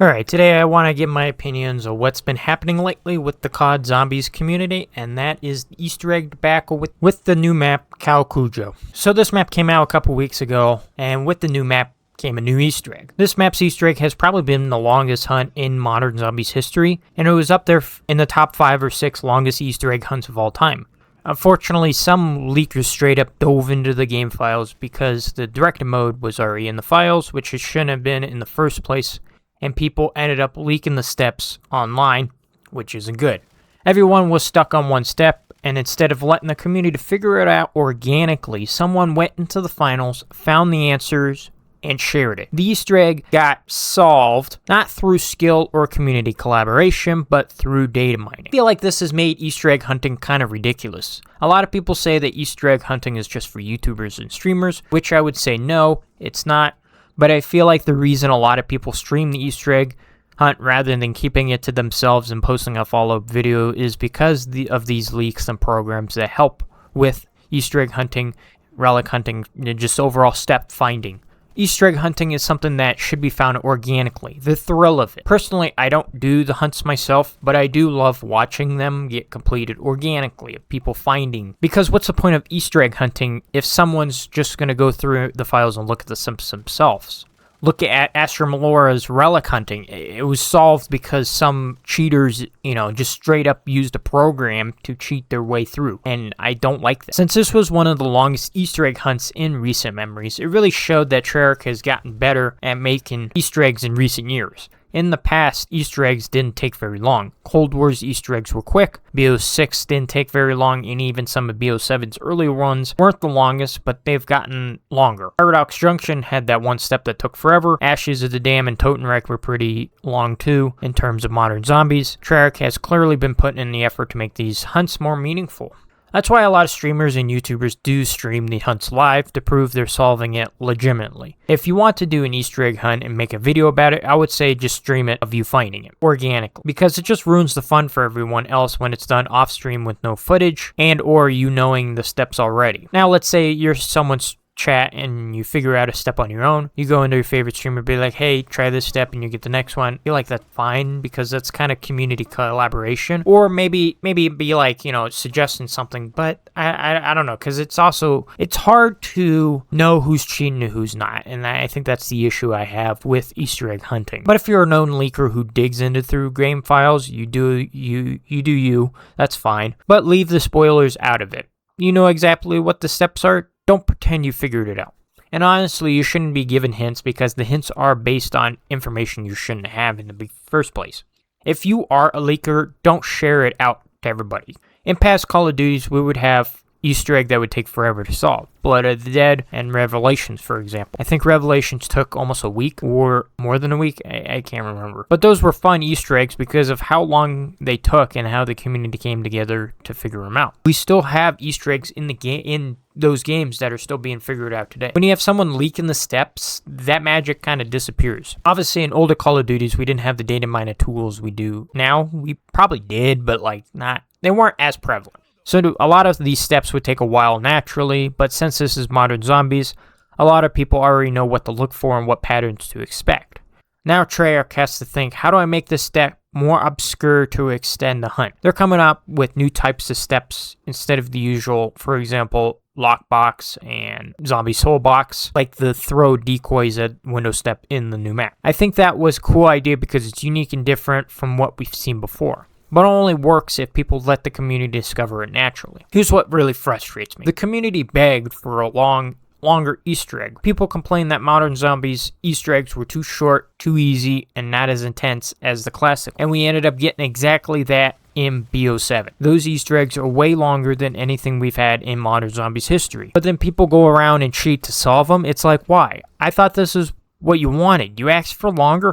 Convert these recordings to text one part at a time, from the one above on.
Alright, today I want to give my opinions on what's been happening lately with the COD Zombies community, and that is the Easter egg debacle with the new map, Kowakujō. So this map came out a couple weeks ago, and with the new map came a new Easter egg. This map's Easter egg has probably been the longest hunt in modern Zombies history, and it was up there in the top 5 or 6 longest Easter egg hunts of all time. Unfortunately, some leakers straight up dove into the game files because the directed mode was already in the files, which it shouldn't have been in the first place, and people ended up leaking the steps online, which isn't good. Everyone was stuck on one step, and instead of letting the community figure it out organically, someone went into the finals, found the answers, and shared it. The Easter egg got solved, not through skill or community collaboration, but through data mining. I feel like this has made Easter egg hunting kind of ridiculous. A lot of people say that Easter egg hunting is just for YouTubers and streamers, which I would say no, it's not. But I feel like the reason a lot of people stream the Easter egg hunt rather than keeping it to themselves and posting a follow-up video is because of these leaks and programs that help with Easter egg hunting, relic hunting, and just overall step finding. Easter egg hunting is something that should be found organically, the thrill of it. Personally, I don't do the hunts myself, but I do love watching them get completed organically, of people finding. Because what's the point of Easter egg hunting if someone's just going to go through the files and look at the steps themselves? Look at Astra Melora's relic hunting. It was solved because some cheaters, just straight up used a program to cheat their way through. And I don't like that. Since this was one of the longest Easter egg hunts in recent memories, it really showed that Treyarch has gotten better at making Easter eggs in recent years. In the past, Easter eggs didn't take very long. Cold War's Easter eggs were quick, BO6 didn't take very long, and even some of BO7's earlier ones weren't the longest, but they've gotten longer. Paradox Junction had that one step that took forever. Ashes of the Dam and Totenreich were pretty long too, in terms of modern zombies. Treyarch has clearly been putting in the effort to make these hunts more meaningful. That's why a lot of streamers and YouTubers do stream the hunts live to prove they're solving it legitimately. If you want to do an Easter egg hunt and make a video about it, I would say just stream it of you finding it organically, because it just ruins the fun for everyone else when it's done off stream with no footage and or you knowing the steps already. Now let's say you're someone's chat and you figure out a step on your own. You go into your favorite streamer, be like, hey, try this step, and you get the next one. I feel like that's fine because that's kind of community collaboration. Or maybe be like, suggesting something, but I don't know, because it's hard to know who's cheating and who's not, and I think that's the issue I have with Easter egg hunting. But if you're a known leaker who digs into through game files, you do you, that's fine. But leave the spoilers out of it. You know exactly what the steps are. Don't pretend you figured it out. And honestly, you shouldn't be given hints because the hints are based on information you shouldn't have in the first place. If you are a leaker, don't share it out to everybody. In past Call of Duties, we would have Easter egg that would take forever to solve. Blood of the Dead and Revelations, for example. I think Revelations took almost a week or more than a week. I can't remember. But those were fun Easter eggs because of how long they took and how the community came together to figure them out. We still have Easter eggs in the game, in those games that are still being figured out today. When you have someone leaking the steps, that magic kind of disappears. Obviously, in older Call of Duties, we didn't have the data miner tools we do now. We probably did, but they weren't as prevalent. So a lot of these steps would take a while naturally, but since this is modern zombies, a lot of people already know what to look for and what patterns to expect. Now Treyarch has to think, how do I make this step more obscure to extend the hunt? They're coming up with new types of steps instead of the usual, for example, lockbox and zombie soul box, like the throw decoys at window step in the new map. I think that was a cool idea because it's unique and different from what we've seen before. But it only works if people let the community discover it naturally. Here's what really frustrates me. The community begged for a longer Easter egg. People complained that modern zombies Easter eggs were too short, too easy, and not as intense as the classic. And we ended up getting exactly that in BO7. Those Easter eggs are way longer than anything we've had in modern zombies history. But then people go around and cheat to solve them. It's like, why? I thought this is what you wanted. You asked for longer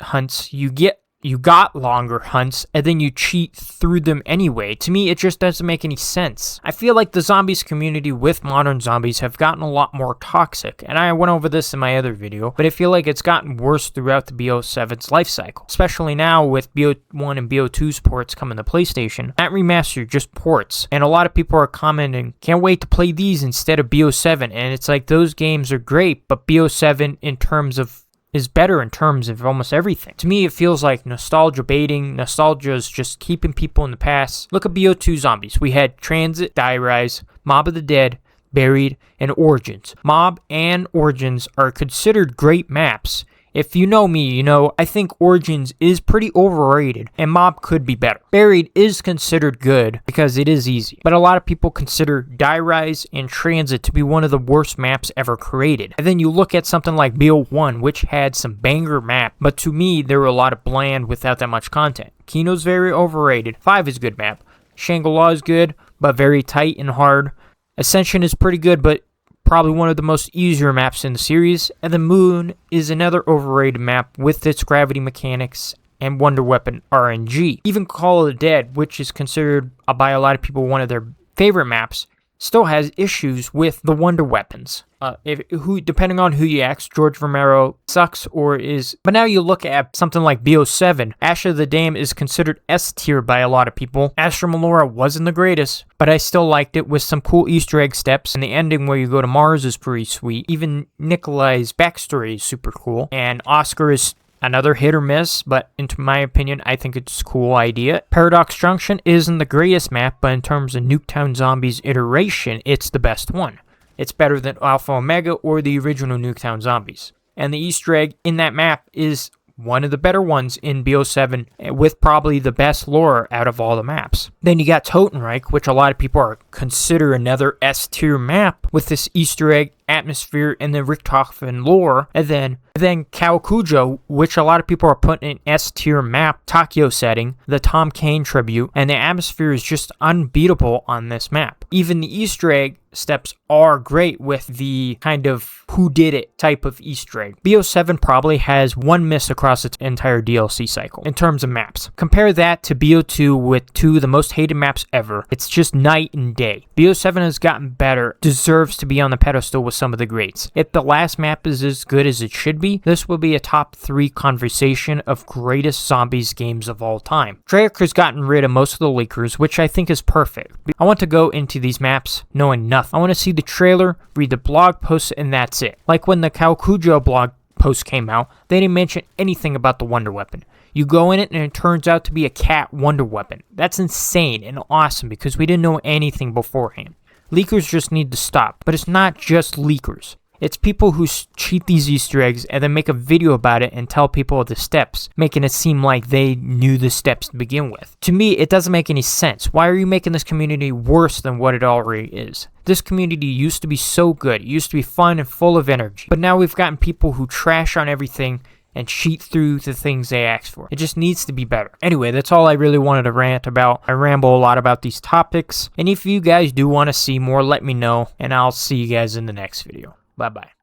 hunts, you got longer hunts, and then you cheat through them anyway. To me, it just doesn't make any sense. I feel like the zombies community with modern zombies have gotten a lot more toxic, and I went over this in my other video, but I feel like it's gotten worse throughout the BO7's life cycle, especially now with BO1 and BO2's ports coming to PlayStation. Not remastered, just ports, and a lot of people are commenting, can't wait to play these instead of BO7, and it's like, those games are great, but BO7 in terms of is better in terms of almost everything. To me, it feels like nostalgia baiting. Nostalgia is just keeping people in the past. Look at BO2 Zombies. We had Transit, Die Rise, Mob of the Dead, Buried, and Origins. Mob and Origins are considered great maps. If you know me, you know I think Origins is pretty overrated, and Mob could be better. Buried is considered good because it is easy, but a lot of people consider Die Rise and Transit to be one of the worst maps ever created. And then you look at something like BO1, which had some banger map, but to me, there were a lot of bland without that much content. Kino's very overrated. 5 is a good map. Shangri-La is good, but very tight and hard. Ascension is pretty good, but probably one of the most easier maps in the series. And the Moon is another overrated map with its gravity mechanics and Wonder Weapon RNG. Even Call of the Dead, which is considered by a lot of people one of their favorite maps, still has issues with the Wonder Weapons. Depending on who you ask, George Romero sucks or is... But now you look at something like BO7. Ash of the Dam is considered S tier by a lot of people. Astra Melora wasn't the greatest, but I still liked it with some cool Easter egg steps, and the ending where you go to Mars is pretty sweet. Even Nikolai's backstory is super cool, and Oscar is another hit or miss, but into my opinion, I think it's a cool idea. Paradox Junction isn't the greatest map, but in terms of Nuketown Zombies iteration, it's the best one. It's better than Alpha Omega or the original Nuketown Zombies. And the Easter egg in that map is one of the better ones in BO7 with probably the best lore out of all the maps. Then you got Totenreich, which a lot of people consider another S tier map with this Easter egg, atmosphere, and the Richthofen lore. And then Kowakujō, which a lot of people are putting in S tier map, Tokyo setting, the Tom Kane tribute, and the atmosphere is just unbeatable on this map. Even the Easter egg steps are great with the kind of whodidit type of Easter egg. BO7 probably has one miss across its entire DLC cycle in terms of maps. Compare that to BO2 with 2 of the most hated maps ever. It's just night and day. BO7 has gotten better, deserves to be on the pedestal with some of the greats. If the last map is as good as it should be, this will be a top 3 conversation of greatest zombies games of all time. Treyarch has gotten rid of most of the leakers, which I think is perfect. I want to go into these maps knowing nothing. I want to see the trailer, read the blog posts, and that's it. Like when the Kowakujō blog post came out, they didn't mention anything about the Wonder Weapon. You go in it and it turns out to be a cat Wonder Weapon. That's insane and awesome because we didn't know anything beforehand. Leakers just need to stop. But it's not just leakers. It's people who cheat these Easter eggs and then make a video about it and tell people the steps, making it seem like they knew the steps to begin with. To me, it doesn't make any sense. Why are you making this community worse than what it already is? This community used to be so good. It used to be fun and full of energy. But now we've gotten people who trash on everything and cheat through the things they ask for. It just needs to be better. Anyway, that's all I really wanted to rant about. I ramble a lot about these topics. And if you guys do want to see more, let me know. And I'll see you guys in the next video. Bye-bye.